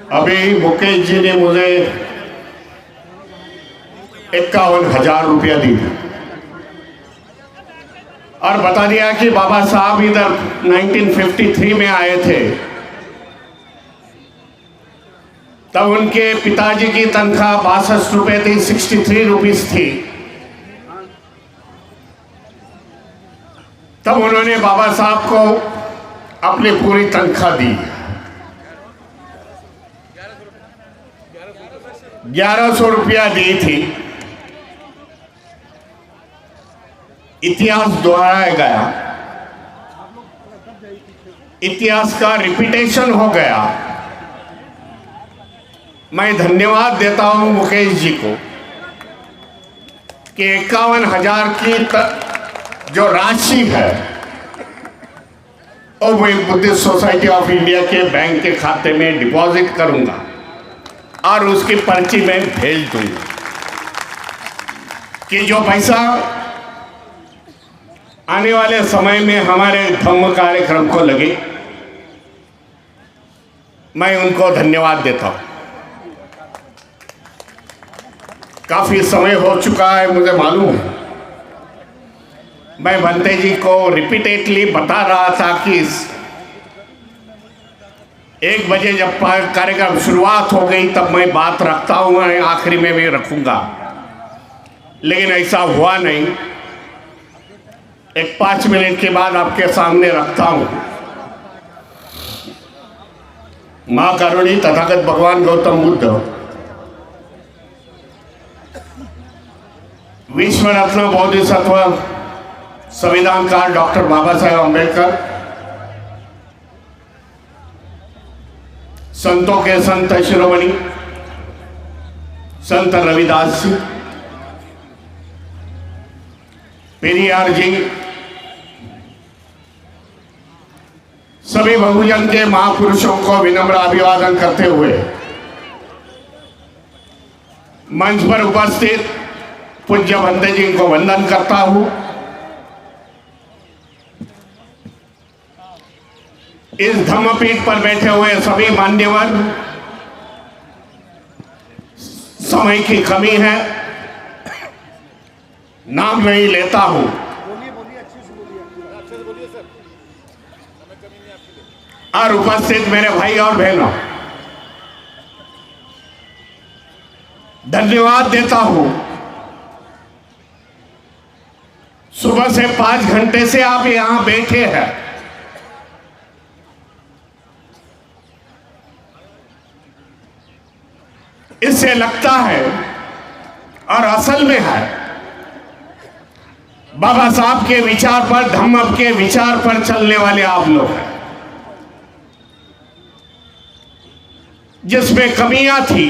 अभी मुकेश जी ने मुझे 51,000 रुपया दी थी और बता दिया कि बाबा साहब इधर 1953 में आए थे, तब उनके पिताजी की तनख्वाह 62 रुपये थी, 63 रुपीस थी। तब उन्होंने बाबा साहब को अपनी पूरी तनख्वाह दी, 1100 रुपया दी थी। इतिहास दोहराया गया, इतिहास का रिपीटेशन हो गया। मैं धन्यवाद देता हूं मुकेश जी को कि 51,000 की जो राशि है और मैं बुद्धिस्ट सोसाइटी ऑफ इंडिया के बैंक के खाते में डिपॉजिट करूंगा और उसकी पर्ची में भेज दूंगा कि जो पैसा आने वाले समय में हमारे धम्म कार्यक्रम को लगे। मैं उनको धन्यवाद देता हूं। काफी समय हो चुका है, मुझे मालूम है। मैं भंते जी को रिपीटेडली बता रहा था कि 1 बजे जब कार्यक्रम शुरुआत हो गई तब मैं बात रखता हूँ, आखिरी में भी रखूंगा, लेकिन ऐसा हुआ नहीं। 5 मिनट के बाद आपके सामने रखता हूँ। माँ करुणी तथागत भगवान गौतम बुद्ध, विश्व रत्न बोधिसत्व संविधानकार डॉक्टर बाबा साहेब अम्बेडकर, संतों के संत शिरोमणि संत रविदास जी, पेरियार जी, सभी बहुजन के महापुरुषों को विनम्र अभिवादन करते हुए मंच पर उपस्थित पूज्य भंते जी को वंदन करता हूं। इस धम्मपीठ पर बैठे हुए सभी मान्यवर, समय की कमी है, नाम नहीं लेता हूं। और उपस्थित मेरे भाई और बहनों, धन्यवाद देता हूं। सुबह से 5 घंटे से आप यहां बैठे हैं। इससे लगता है और असल में है बाबा साहब के विचार पर, धम्म के विचार पर चलने वाले आप लोग हैं। जिसमें कमियां थी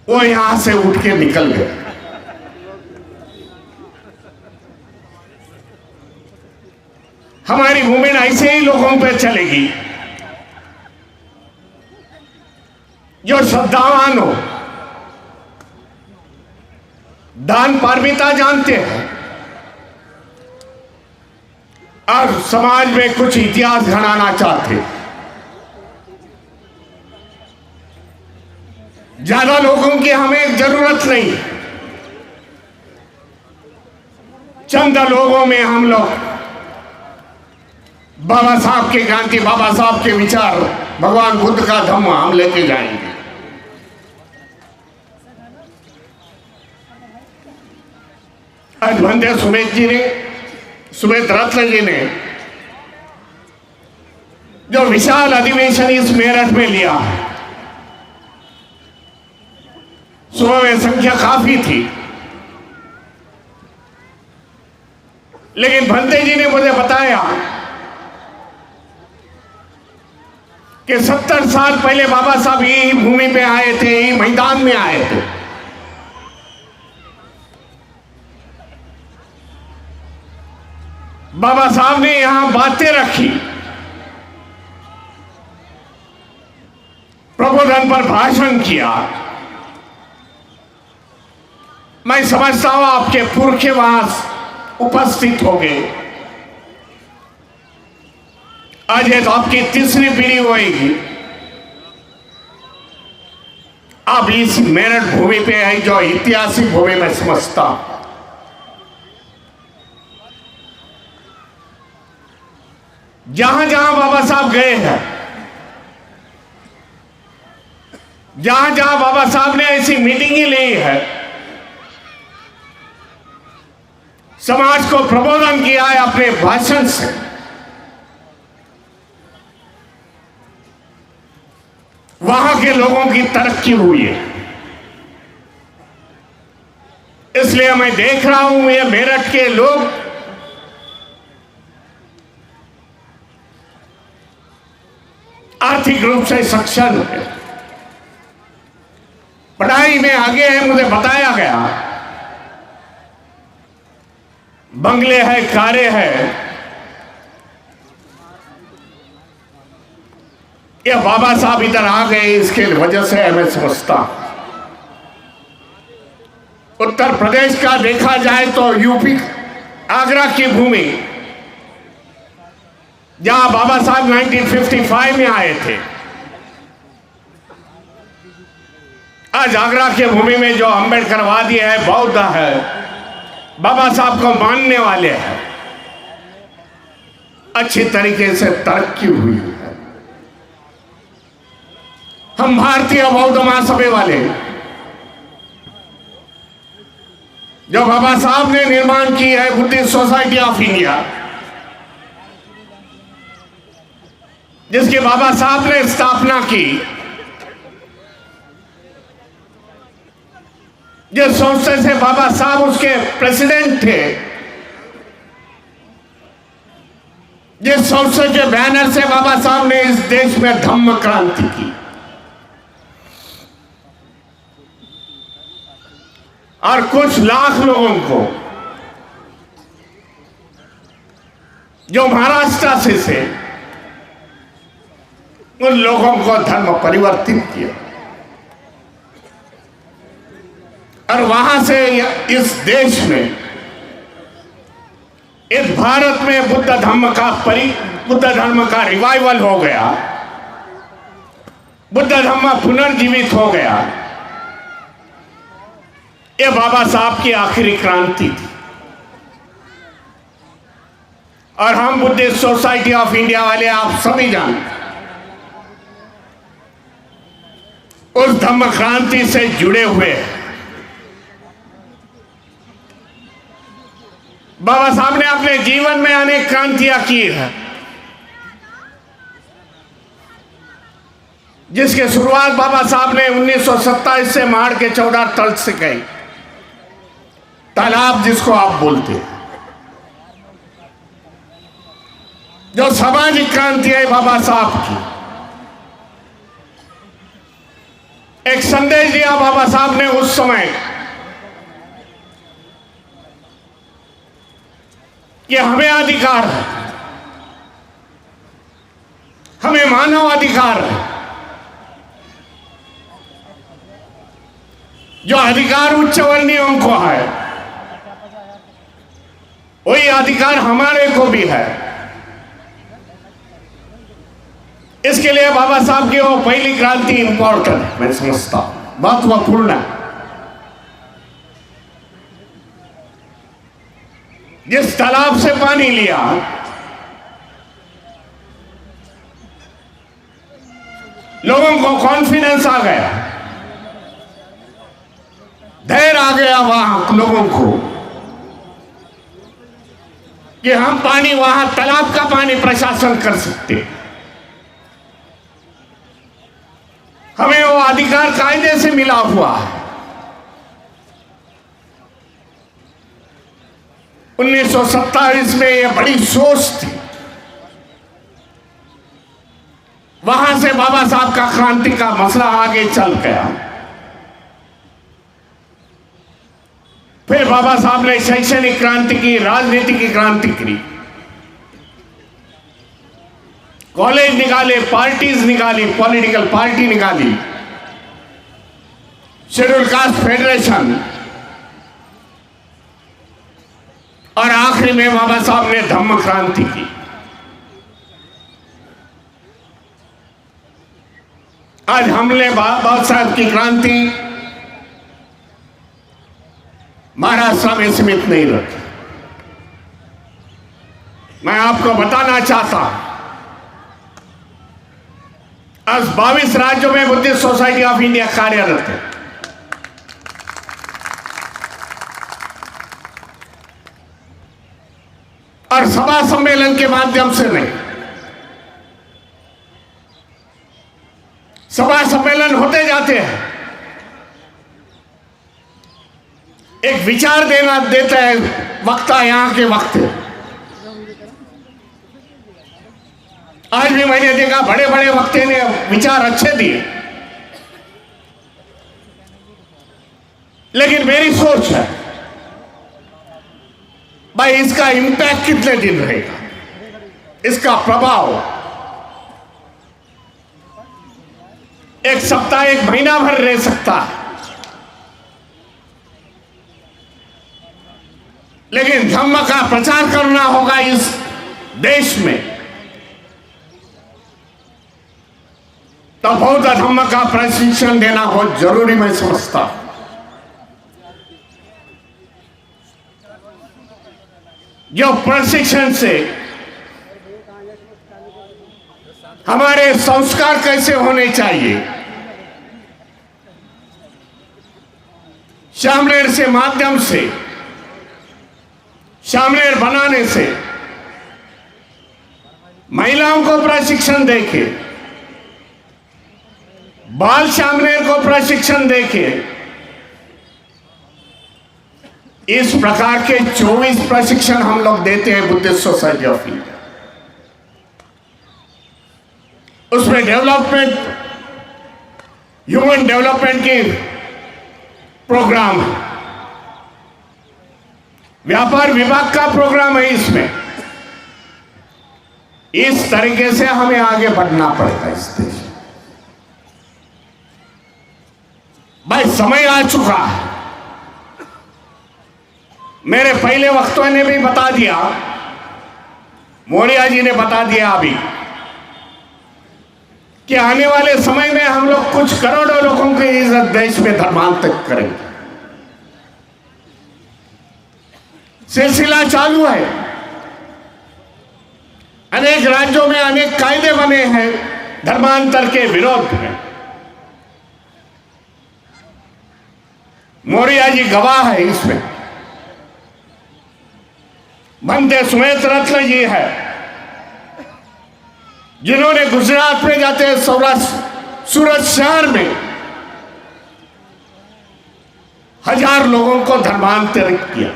वो यहां से उठ के निकल गए। हमारी मूवमेंट ऐसे ही लोगों पे चलेगी जो श्रद्धावान हो, दान पारमिता जानते हैं और समाज में कुछ इतिहास घड़ाना चाहते। ज्यादा लोगों की हमें जरूरत नहीं, चंद लोगों में हम लोग बाबा साहब के गांधी, बाबा साहब के विचार, भगवान बुद्ध का धम्म हम लेके जाएंगे। आज भंते सुमित रत्न जी ने जो विशाल अधिवेशन इस मेरठ में लिया, सुबह में संख्या काफी थी, लेकिन भंते जी ने मुझे बताया कि 70 साल पहले बाबा साहब यही भूमि पे आए थे, यही मैदान में आए थे। बाबा साहब ने यहां बातें रखी, प्रबोधन पर भाषण किया। मैं समझता हूं आपके पुरखे वहां उपस्थित हो गए। आज ये तो आपकी तीसरी पीढ़ी होगी, आप इस मेरठ भूमि पे है जो ऐतिहासिक भूमि में समझता हूं। जहां जहां बाबा साहब गए हैं, जहां जहां बाबा साहब ने ऐसी मीटिंगें ली है, समाज को प्रबोधन किया है अपने भाषण से, वहां के लोगों की तरक्की हुई है। इसलिए मैं देख रहा हूं ये मेरठ के लोग आर्थिक रूप से सक्षम है, पढ़ाई में आगे है। मुझे बताया गया बंगले है, कारें है, ये बाबा साहब इधर आ गए इसके वजह से मैं समझता हूं। उत्तर प्रदेश का देखा जाए तो यूपी, आगरा की भूमि जहां बाबा साहब 1955 में आए थे, आज आगरा की भूमि में जो अम्बेडकरवादी है, बौद्ध है, बाबा साहब को मानने वाले हैं, अच्छी तरीके से तरक्की हुई है। हम भारतीय बौद्ध महासभा वाले जो बाबा साहब ने निर्माण की है बुद्धिस्ट सोसाइटी ऑफ इंडिया, जिसकी बाबा साहब ने स्थापना की, जिस संस्था से बाबा साहब उसके प्रेसिडेंट थे, जिस संस्था के बैनर से बाबा साहब ने इस देश में धम्म क्रांति की, और कुछ लाख लोगों को जो महाराष्ट्र से उन लोगों को धर्म परिवर्तित किया, और वहां से इस देश में, इस भारत में बुद्ध धर्म का रिवाइवल हो गया, बुद्ध धर्म पुनर्जीवित हो गया। ये बाबा साहब की आखिरी क्रांति थी, और हम बुद्धिस्ट सोसाइटी ऑफ इंडिया वाले आप सभी जानते उस धम्म क्रांति से जुड़े हुए हैं। बाबा साहब ने अपने जीवन में अनेक क्रांतियां की है, जिसकी शुरुआत बाबा साहब ने 1927 से माड़ के 14 तल से कही, तालाब जिसको आप बोलते हैं, जो सामाजिक क्रांति है बाबा साहब की। एक संदेश दिया बाबा साहब ने उस समय कि हमें अधिकार है, हमें मानव अधिकार है, जो अधिकार उच्च वर्णीयों को है वही अधिकार हमारे को भी है। इसके लिए बाबा साहब की वो पहली क्रांति इंपॉर्टेंट है, मैं समझता हूं, महत्वपूर्ण है। जिस तालाब से पानी लिया, लोगों को कॉन्फिडेंस आ गया, धैर्य आ गया वहां लोगों को कि हम पानी, वहां तालाब का पानी प्रशासन कर सकते, हमें वो अधिकार कायदे से मिला हुआ है। 1927 में ये बड़ी सोच थी, वहां से बाबा साहब का क्रांति का मसला आगे चल गया। फिर बाबा साहब ने शैक्षणिक क्रांति की, राजनीति की क्रांति की, कॉलेज निकाले, पार्टीज निकाली, पॉलिटिकल पार्टी निकाली, शेड्यूल कास्ट फेडरेशन, और आखिरी में बाबा साहब ने धम्म क्रांति की। आज हमने बाबा साहब की क्रांति महाराष्ट्र में सीमित नहीं रखी। मैं आपको बताना चाहता हूं, आज 22 राज्यों में बुद्धिस्ट सोसाइटी ऑफ इंडिया कार्यरत है। और सभा सम्मेलन के माध्यम से नहीं, सभा सम्मेलन होते जाते हैं, एक विचार देता है वक्ता, यहां के वक्ते। आज भी मैंने देखा बड़े बड़े वक्ते ने विचार अच्छे दिए, लेकिन मेरी सोच है भाई इसका इंपैक्ट कितने दिन रहेगा, इसका प्रभाव एक सप्ताह एक महीना भर रह सकता है, लेकिन धम्म का प्रचार करना होगा इस देश में, तो बौद्ध धम्म का प्रशिक्षण देना बहुत जरूरी मैं समझता हूं। जो प्रशिक्षण से हमारे संस्कार कैसे होने चाहिए, शामलेर से माध्यम से, शामलेर बनाने से महिलाओं को प्रशिक्षण देके, बाल शामलेर को प्रशिक्षण देके, इस प्रकार के 24 प्रशिक्षण हम लोग देते हैं बुद्धिस्ट सोसाइटी ऑफ इंडिया। उसमें डेवलपमेंट, ह्यूमन डेवलपमेंट के प्रोग्राम है, व्यापार विभाग का प्रोग्राम है। इसमें इस तरीके से हमें आगे बढ़ना पड़ेगा इस देश में। भाई समय आ चुका है, मेरे पहले वक्तों ने भी बता दिया, मौर्या जी ने बता दिया अभी, कि आने वाले समय में हम लोग कुछ करोड़ों लोगों की इज्जत देश में धर्मांतरित करेंगे। सिलसिला चालू है, अनेक राज्यों में अनेक कायदे बने हैं धर्मांतर के विरोध में। मौर्या जी गवाह है इसमें, बनते सुमेत रत्न जी है, जिन्होंने गुजरात में जाते सौराष्ट्र सूरत शहर में 1000 लोगों को धर्मांतरित किया।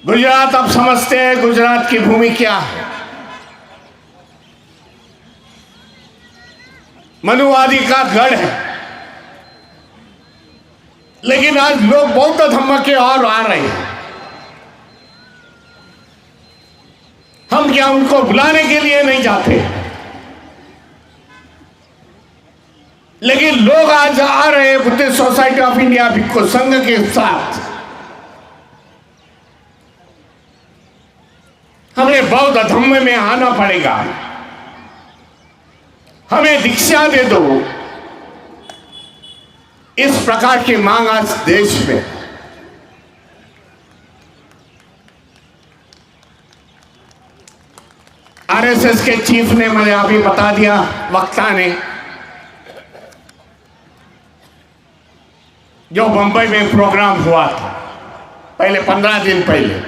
गुजरात आप समझते हैं गुजरात की भूमि क्या है, मनुवादी का गढ़ है, लेकिन आज लोग बौद्ध धम्म के और आ रहे हैं। हम क्या उनको बुलाने के लिए नहीं जाते, लेकिन लोग आज आ रहे हैं बुद्धिस्ट सोसाइटी ऑफ इंडिया भिक्खु संघ के साथ। हमें बौद्ध धम्म में आना पड़ेगा, हमें दीक्षा दे दो, इस प्रकार की मांग आज देश में। आरएसएस के चीफ ने, मैंने अभी बता दिया वक्ता ने, जो बंबई में प्रोग्राम हुआ था पहले 15 दिन पहले,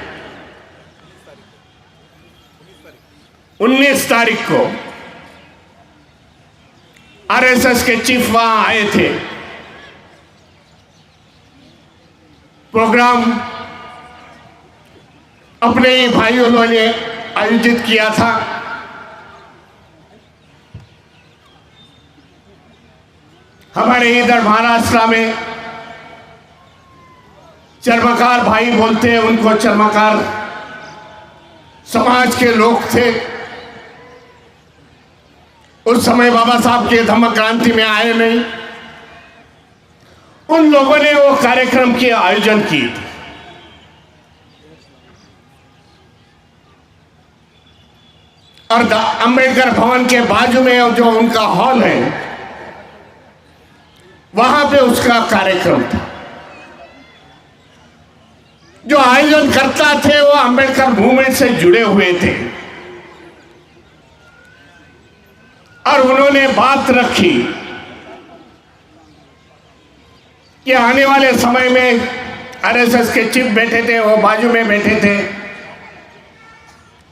19 तारीख को आरएसएस के चीफ वहां आए थे। प्रोग्राम अपने ही भाइयों ने आयोजित किया था। हमारे इधर महाराष्ट्र में चर्मकार भाई बोलते हैं, उनको चर्मकार समाज के लोग थे। उस समय बाबा साहब के धम्म क्रांति में आए नहीं, उन लोगों ने वो कार्यक्रम के आयोजन की। और अंबेडकर भवन के बाजू में जो उनका हॉल है, वहां पे उसका कार्यक्रम था। जो आयोजन करता थे वो अंबेडकर मूवमेंट से जुड़े हुए थे और उन्होंने बात रखी कि आने वाले समय में आरएसएस के चीफ बैठे थे, वो बाजू में बैठे थे।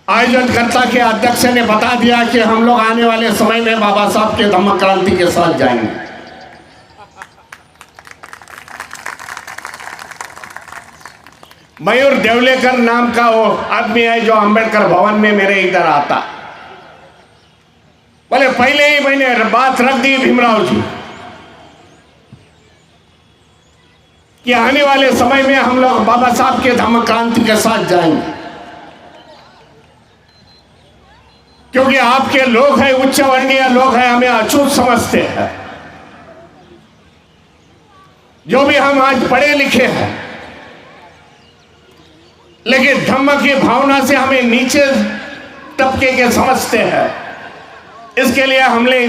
आयोजनकर्ता के अध्यक्ष ने बता दिया कि हम लोग आने वाले समय में बाबा साहब के धम्म क्रांति के साथ जाएंगे। मयूर देवलेकर नाम का वो आदमी है जो अंबेडकर भवन में मेरे इधर आता, बोले पहले ही मैंने बात रख दी भीमराव जी कि आने वाले समय में हम लोग बाबा साहब के धम्म क्रांति के साथ जाएंगे, क्योंकि आपके लोग हैं, उच्च वर्णीय लोग हैं, हमें अछूत समझते हैं। जो भी हम आज पढ़े लिखे हैं, लेकिन धम्म की भावना से हमें नीचे तबके के समझते हैं। इसके लिए हमने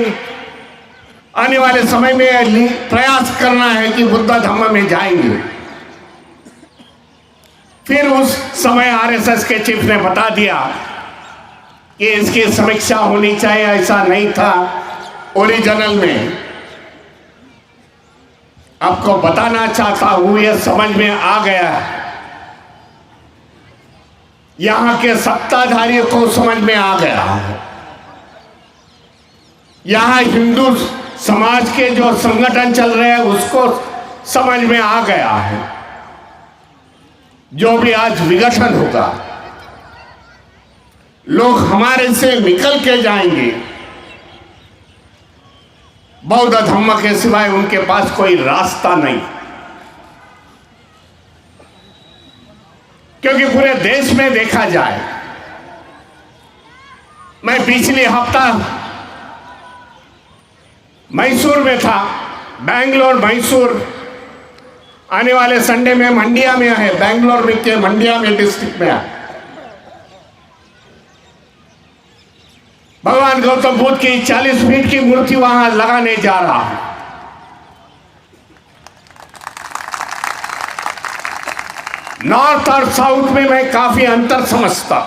आने वाले समय में प्रयास करना है कि बुद्ध धम्म में जाएंगे। फिर उस समय आरएसएस के चीफ ने बता दिया कि इसकी समीक्षा होनी चाहिए, ऐसा नहीं था ओरिजिनल में। आपको बताना चाहता हूं, यह समझ में आ गया, यहां के सत्ताधारियों को समझ में आ गया, यहां हिंदू समाज के जो संगठन चल रहे हैं उसको समझ में आ गया है। जो भी आज विघटन होगा, लोग हमारे से निकल के जाएंगे। बौद्ध धम्म के सिवाय उनके पास कोई रास्ता नहीं, क्योंकि पूरे देश में देखा जाए, मैं पिछले हफ्ता मैसूर में था, बेंगलोर मैसूर, आने वाले संडे में मंडिया में है, बेंगलोर में के मंडिया में डिस्ट्रिक्ट में है। भगवान गौतम बुद्ध की 40 फीट की मूर्ति वहां लगाने जा रहा है। नॉर्थ और साउथ में मैं काफी अंतर समझता।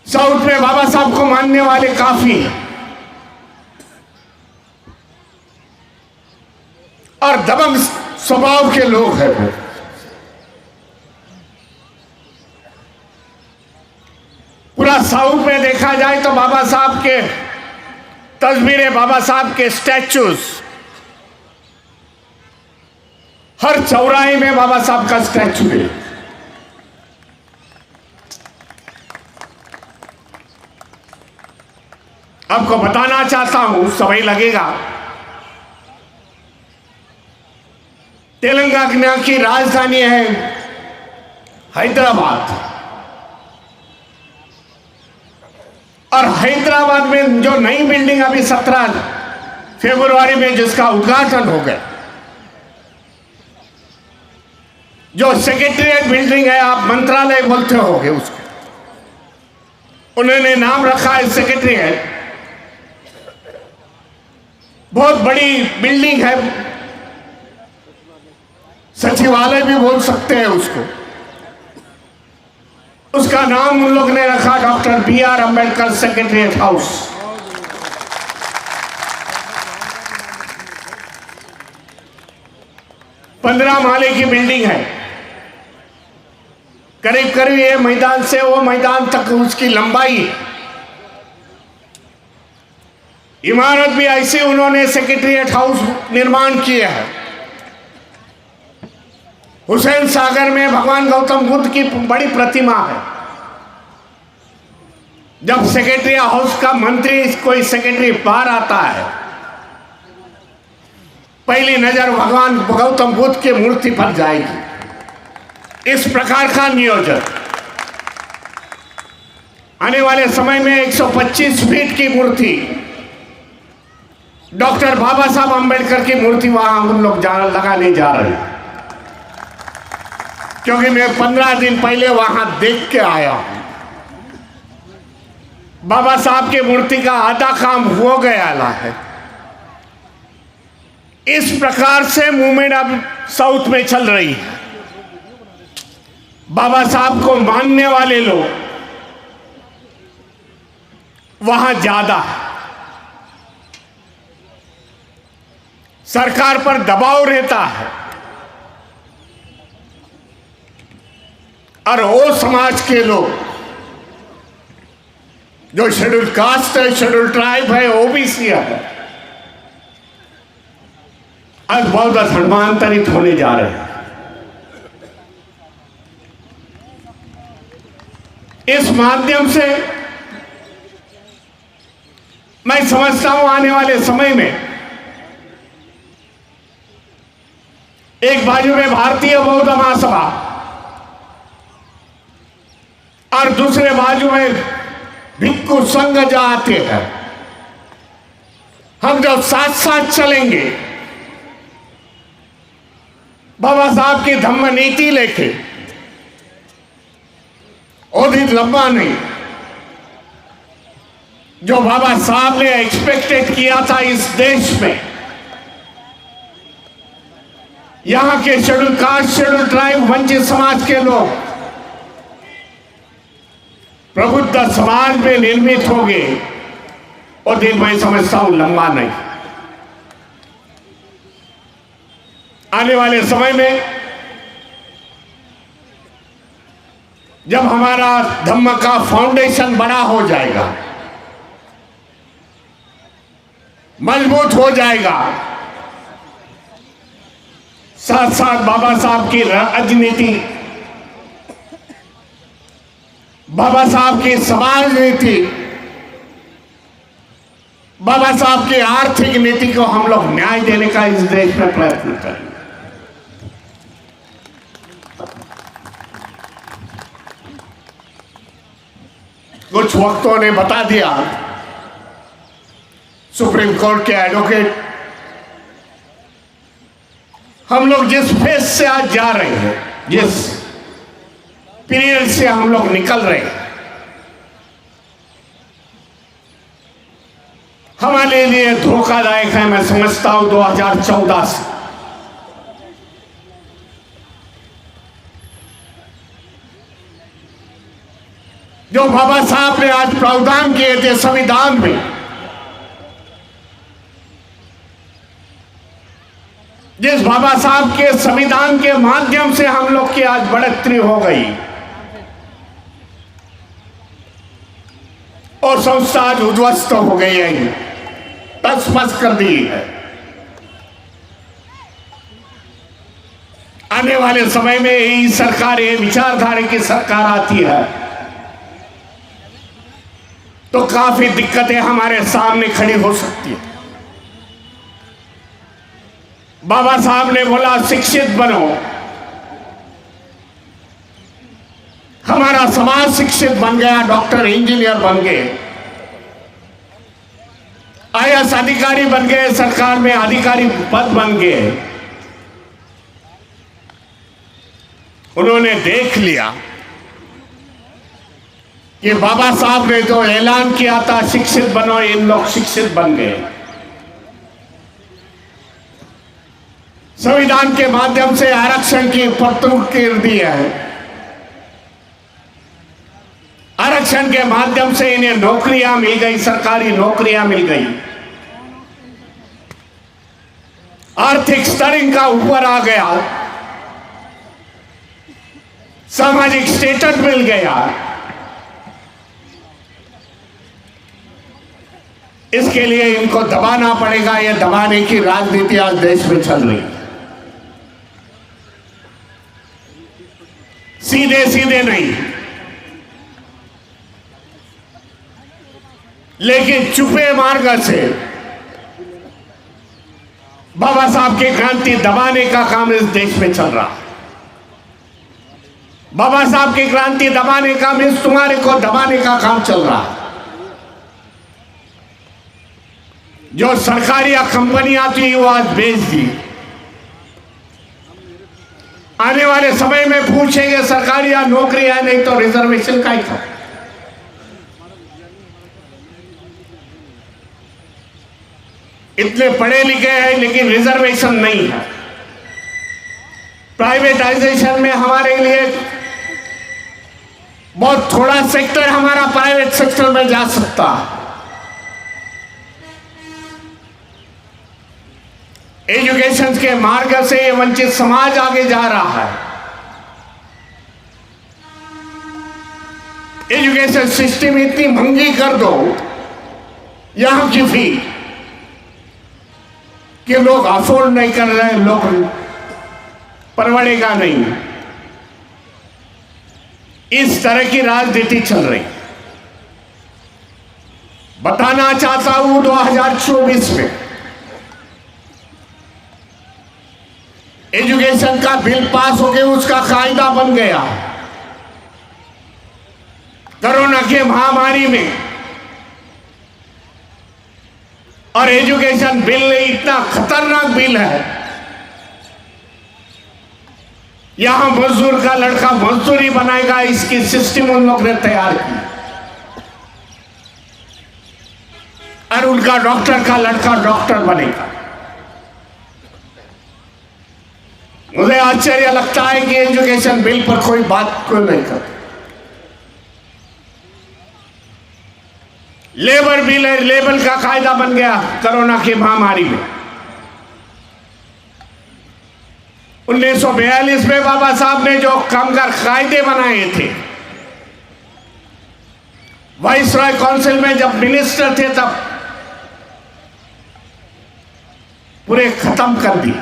साउथ में बाबा साहब को मानने वाले काफी हैं और दबंग स्वभाव के लोग हैं वो। पूरा साउथ में देखा जाए तो बाबा साहब के तस्वीरें, बाबा साहब के स्टैचूज, हर चौराहे में बाबा साहब का स्टैचू है। आपको बताना चाहता हूं, समय लगेगा, तेलंगाना की राजधानी है हैदराबाद, और हैदराबाद में जो नई बिल्डिंग अभी 17 फरवरी में जिसका उद्घाटन हो गया, जो सेक्रेटरीट बिल्डिंग है, आप मंत्रालय बोलते होंगे उसको, उन्होंने नाम रखा है सेक्रेटरीट। बहुत बड़ी बिल्डिंग है, सचिवालय भी बोल सकते हैं उसको। उसका नाम उन लोग ने रखा doctor BR Ambedkar secretariat house. पंद्रह माले की बिल्डिंग है, करीब करीब ये मैदान से वो मैदान तक उसकी लंबाई है। इमारत भी ऐसे उन्होंने सेक्रेटरीट हाउस निर्माण किया है। हुसैन सागर में भगवान गौतम बुद्ध की बड़ी प्रतिमा है। जब सेक्रेटरी हाउस का मंत्री कोई सेक्रेटरी बाहर आता है, पहली नजर भगवान गौतम बुद्ध की मूर्ति पर जाएगी। इस प्रकार का नियोजन आने वाले समय में 125 फीट की मूर्ति, डॉक्टर बाबा साहब अम्बेडकर की मूर्ति वहां हम लोग लगाने जा रहे हैं। क्योंकि मैं 15 दिन पहले वहां देख के आया हूं। बाबा साहब की मूर्ति का आधा काम हो गया है। इस प्रकार से मूवमेंट अब साउथ में चल रही है। बाबा साहब को मानने वाले लोग वहां ज्यादा है। सरकार पर दबाव रहता है और वो समाज के लोग जो शेड्यूल कास्ट है, शेड्यूल ट्राइब है, ओबीसी है, आज बहुत धर्मांतरित होने जा रहे हैं। इस माध्यम से मैं समझता हूं आने वाले समय में एक बाजू में भारतीय बौद्ध महासभा और दूसरे बाजू में भिक्खु संघ जो आते हैं, हम जब साथ साथ चलेंगे बाबा साहब की धम्म नीति लेके, अधिक लंबा नहीं, जो बाबा साहब ने एक्सपेक्टेड किया था इस देश में, यहां के शेड्यूल कास्ट, शेड्यूल ट्राइब, वंचित समाज के लोग प्रबुद्ध समाज में निर्मित हो गए, और दिन मैं समझता हूं लंबा नहीं। आने वाले समय में जब हमारा धम्म का फाउंडेशन बड़ा हो जाएगा, मजबूत हो जाएगा, साथ साथ बाबा साहब की राजनीति, बाबा साहब की समाज नीति, बाबा साहब की आर्थिक नीति को हम लोग न्याय देने का इस देश में प्रयत्न करेंगे। कुछ वक्तों ने बता दिया, सुप्रीम कोर्ट के एडवोकेट, हम लोग जिस फेज से आज जा रहे हैं, जिस पीरियड से हम लोग निकल रहे हैं, हमारे लिए धोखादायक है। मैं समझता हूं 2014 से जो बाबा साहब ने आज प्रावधान किए थे संविधान में, जिस बाबा साहब के संविधान के माध्यम से हम लोग की आज बढ़ोतरी हो गई और संस्था आज उद्ध्वस्त हो गई है, तसमस कर दी है। आने वाले समय में यही सरकार, ये विचारधारा की सरकार आती है तो काफी दिक्कतें हमारे सामने खड़ी हो सकती है। बाबा साहब ने बोला शिक्षित बनो, हमारा समाज शिक्षित बन गया, डॉक्टर इंजीनियर बन गए, आईएएस अधिकारी बन गए, सरकार में अधिकारी पद बन गए। उन्होंने देख लिया कि बाबा साहब ने जो ऐलान किया था शिक्षित बनो, इन लोग शिक्षित बन गए। संविधान के माध्यम से आरक्षण की परतूक कर दी है, आरक्षण के माध्यम से इन्हें नौकरियां मिल गई, सरकारी नौकरियां मिल गई, आर्थिक स्तर इनका ऊपर आ गया, सामाजिक स्टेटस मिल गया। इसके लिए इनको दबाना पड़ेगा। यह दबाने की राजनीति आज देश में चल रही है, सीधे सीधे नहीं, लेकिन छुपे मार्ग से बाबा साहब की क्रांति दबाने का काम इस देश में चल रहा है। बाबा साहब की क्रांति दबाने का मीन्स तुम्हारे को दबाने का काम चल रहा है। जो सरकारी कंपनियां थी वो आज बेच दी। आने वाले समय में पूछेंगे सरकारी या नौकरी है, नहीं तो रिजर्वेशन का ही था। इतने पढ़े लिखे हैं लेकिन रिजर्वेशन नहीं है। प्राइवेटाइजेशन में हमारे लिए बहुत थोड़ा सेक्टर हमारा प्राइवेट सेक्टर में जा सकता है। एजुकेशन के मार्ग से ये वंचित समाज आगे जा रहा है। एजुकेशन सिस्टम इतनी महंगी कर दो यहां की फी कि लोग अफोर्ड नहीं कर रहे, लोग परवड़ेगा नहीं, इस तरह की राजनीति चल रही। बताना चाहता हूं 2024 में एजुकेशन का बिल पास हो गया, उसका कायदा बन गया। कोरोना की महामारी में और एजुकेशन बिल इतना खतरनाक बिल है, यहां मजदूर का लड़का मजदूरी बनाएगा, इसकी सिस्टम उन लोग ने तैयार की। और उनका डॉक्टर का लड़का डॉक्टर बनेगा। मुझे आश्चर्य लगता है कि एजुकेशन बिल पर कोई बात क्यों नहीं करता। लेबर बिल है, लेबर का कायदा बन गया कोरोना की महामारी में। 1942 में बाबा साहब ने जो कामगार कायदे बनाए थे, वाइसरॉय काउंसिल में जब मिनिस्टर थे तब पूरे खत्म कर दिए।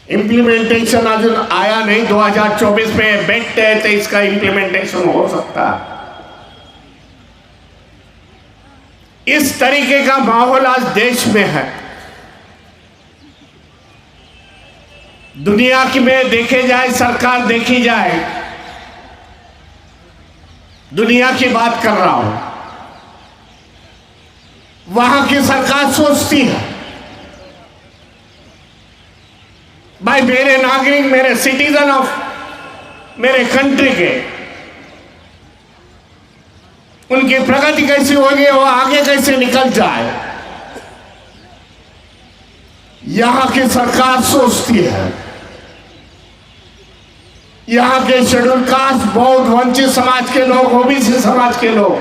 इंप्लीमेंटेशन आज आया नहीं, 2024 में बैठते हैं तो इसका इंप्लीमेंटेशन हो सकता है। इस तरीके का माहौल आज देश में है। दुनिया की में देखे जाए, सरकार देखी जाए, दुनिया की बात कर रहा हूं, वहां की सरकार सोचती है भाई मेरे नागरिक, मेरे सिटीजन ऑफ मेरे कंट्री के, उनकी प्रगति कैसी होगी, वो आगे कैसे निकल जाए, यहां की सरकार सोचती है। यहां के शेड्यूल कास्ट, बौद्ध, वंचित समाज के लोग, ओबीसी समाज के लोग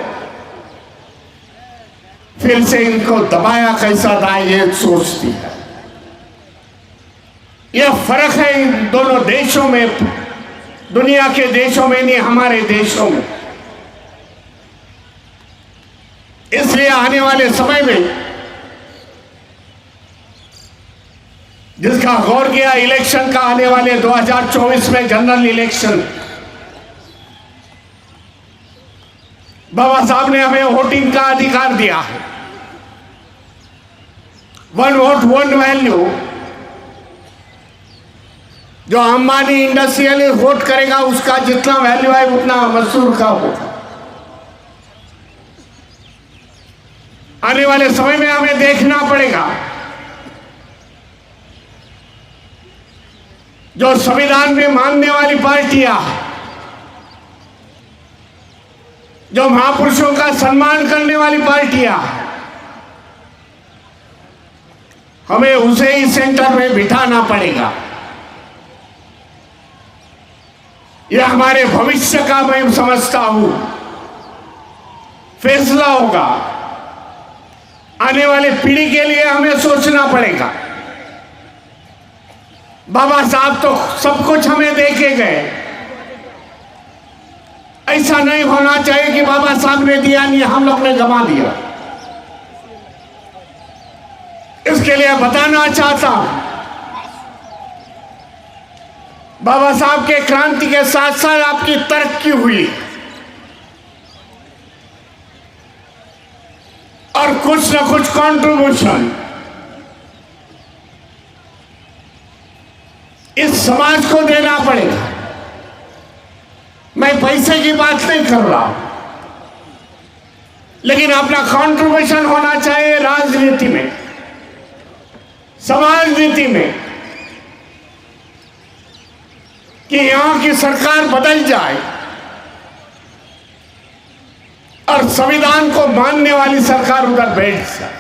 फिर से इनको दबाया कैसा जाए, ये सोचती है। यह फर्क है इन दोनों देशों में, दुनिया के देशों में नहीं, हमारे देशों में। इसलिए आने वाले समय में जिसका गौर किया, इलेक्शन का आने वाले 2024 में जनरल इलेक्शन, बाबा साहब ने हमें वोटिंग का अधिकार दिया है। 1 वोट 1 वैल्यू। जो अंबानी इंडस्ट्रियलिस्ट वोट करेगा उसका जितना वैल्यू है उतना मजदूर का होगा। आने वाले समय में हमें देखना पड़ेगा, जो संविधान में मानने वाली पार्टियां, जो महापुरुषों का सम्मान करने वाली पार्टियां, हमें उसे ही सेंटर में बिठाना पड़ेगा। यह हमारे भविष्य का, मैं समझता हूं, फैसला होगा। आने वाले पीढ़ी के लिए हमें सोचना पड़ेगा। बाबा साहब तो सब कुछ हमें देके गए, ऐसा नहीं होना चाहिए कि बाबा साहब ने दिया नहीं, हम लोग ने गंवा दिया। इसके लिए बताना चाहता हूं, बाबा साहब के क्रांति के साथ साथ आपकी तरक्की हुई और कुछ न कुछ कंट्रीब्यूशन इस समाज को देना पड़ेगा। मैं पैसे की बात नहीं कर रहा हूं, लेकिन अपना कंट्रीब्यूशन होना चाहिए राजनीति में, समाज नीति में, कि यहां की सरकार बदल जाए और और संविधान को मानने वाली सरकार उधर बैठ जाए।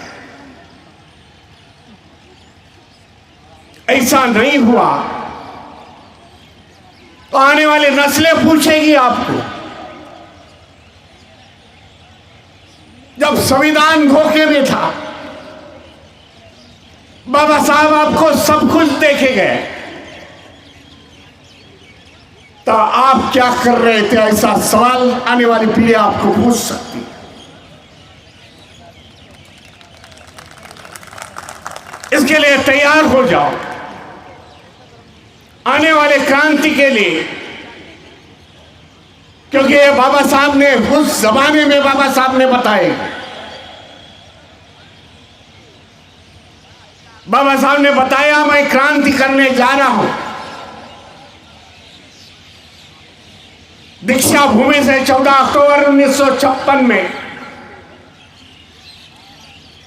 ऐसा नहीं हुआ तो आने वाली नस्लें पूछेगी आपको, जब संविधान धोखे में था, बाबा साहब आपको सब कुछ देखे गए, तो आप क्या कर रहे थे? ऐसा सवाल आने वाली पीढ़ी आपको पूछ सकती है। इसके लिए तैयार हो जाओ आने वाले क्रांति के लिए, क्योंकि ये बाबा साहब ने उस जमाने में बाबा साहब ने बताए, बाबा साहब ने बताया मैं क्रांति करने जा रहा हूं। दीक्षा भूमि से 14 अक्टूबर 1956 में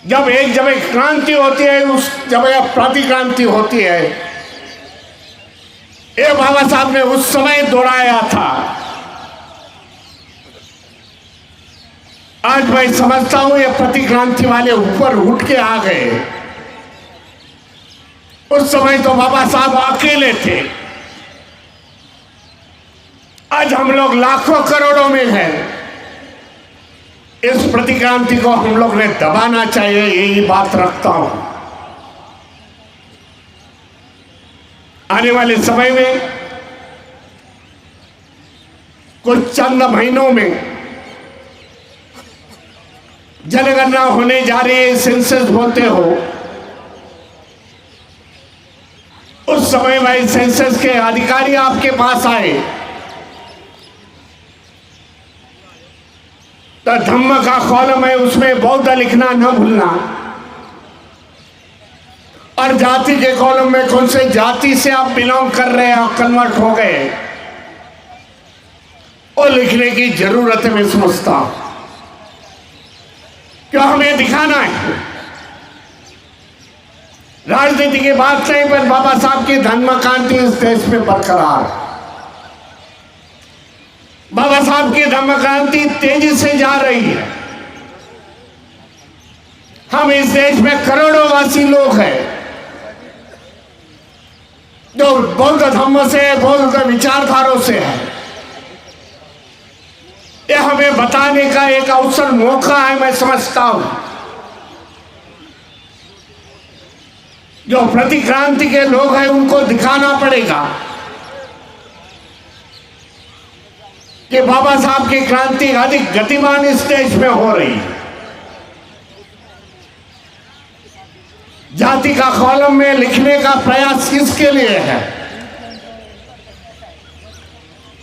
जब एक क्रांति होती है, जब एक प्रतिक्रांति होती है, ये बाबा साहब ने उस समय दोहराया था। आज मैं समझता हूं ये प्रतिक्रांति वाले ऊपर उठ के आ गए। उस समय तो बाबा साहब अकेले थे, आज हम लोग लाखों करोड़ों में हैं। इस प्रतिक्रांति को हम लोग ने दबाना चाहिए, यही बात रखता हूं। आने वाले समय में कुछ चंद महीनों में जनगणना होने जा रही है, सेंसस बोलते हो। उस समय भाई सेंसस के अधिकारी आपके पास आए तो धम्म का कॉलम है, उसमें बौद्ध लिखना न भूलना, और जाति के कॉलम में कौन से जाति से आप बिलोंग कर रहे हैं, कन्वर्ट हो गए, और लिखने की जरूरत है। मैं समझता हूं क्यों हमें दिखाना है। राजनीति की बात नहीं, पर बाबा साहब की धर्म क्रांति इस देश में बरकरार। बाबा साहब की धर्म क्रांति तेजी से जा रही है। हम इस देश में करोड़ों वासी लोग हैं जो बौद्ध धर्म से, बौद्ध विचारधारों से है। ये हमें बताने का एक अवसर, मौका है। मैं समझता हूं जो प्रतिक्रांति के लोग हैं उनको दिखाना पड़ेगा कि बाबा साहब की क्रांति अधिक गतिमान इस देश में हो रही है। जाति का कॉलम में लिखने का प्रयास इसके लिए है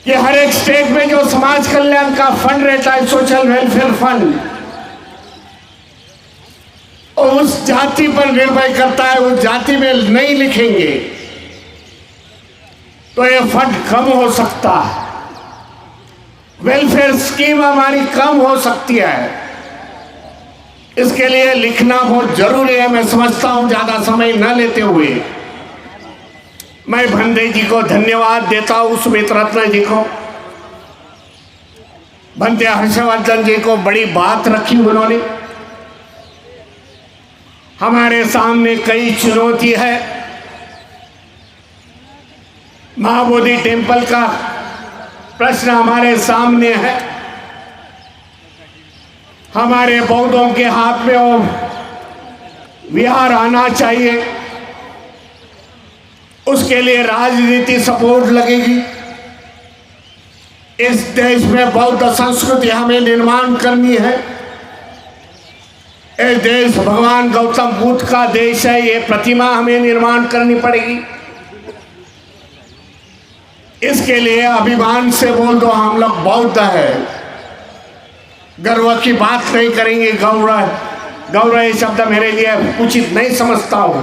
कि हर एक स्टेट में जो समाज कल्याण का फंड रहता है, सोशल वेलफेयर फंड, और उस जाति पर निर्भर करता है। उस जाति में नहीं लिखेंगे तो ये फंड कम हो सकता है, वेलफेयर स्कीम हमारी कम हो सकती है। इसके लिए लिखना बहुत जरूरी है। मैं समझता हूं ज्यादा समय न लेते हुए मैं भंडे जी को धन्यवाद देता हूं, सुमित रत्न जी को, भंते हर्षवर्धन जी को। बड़ी बात रखी उन्होंने। हमारे सामने कई चुनौती है। महाबोधि टेम्पल का प्रश्न हमारे सामने है। हमारे बौद्धों के हाथ में वो विहार आना चाहिए, उसके लिए राजनीति सपोर्ट लगेगी। इस देश में बौद्ध संस्कृति हमें निर्माण करनी है। ये देश भगवान गौतम बुद्ध का देश है, ये प्रतिमा हमें निर्माण करनी पड़ेगी। इसके लिए अभिमान से बोल दो हम लोग बौद्ध है। गर्व की बात नहीं करेंगे। गौरव ये शब्द मेरे लिए उचित नहीं समझता हूं,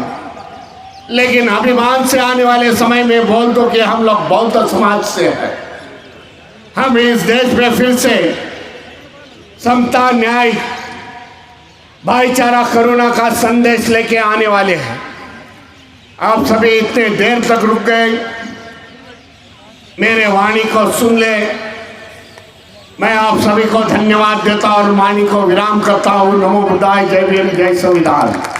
लेकिन अभिमान से आने वाले समय में बोल दो कि हम लोग बौद्ध समाज से हैं। हम इस देश में फिर से समता, न्याय, भाईचारा, करुणा का संदेश लेके आने वाले हैं। आप सभी इतने देर तक रुक गए, मेरे वाणी को सुन ले। मैं आप सभी को धन्यवाद देता और वाणी को विराम करता हूँ। नमो बुद्धाय, जय भीम, जय संविधान।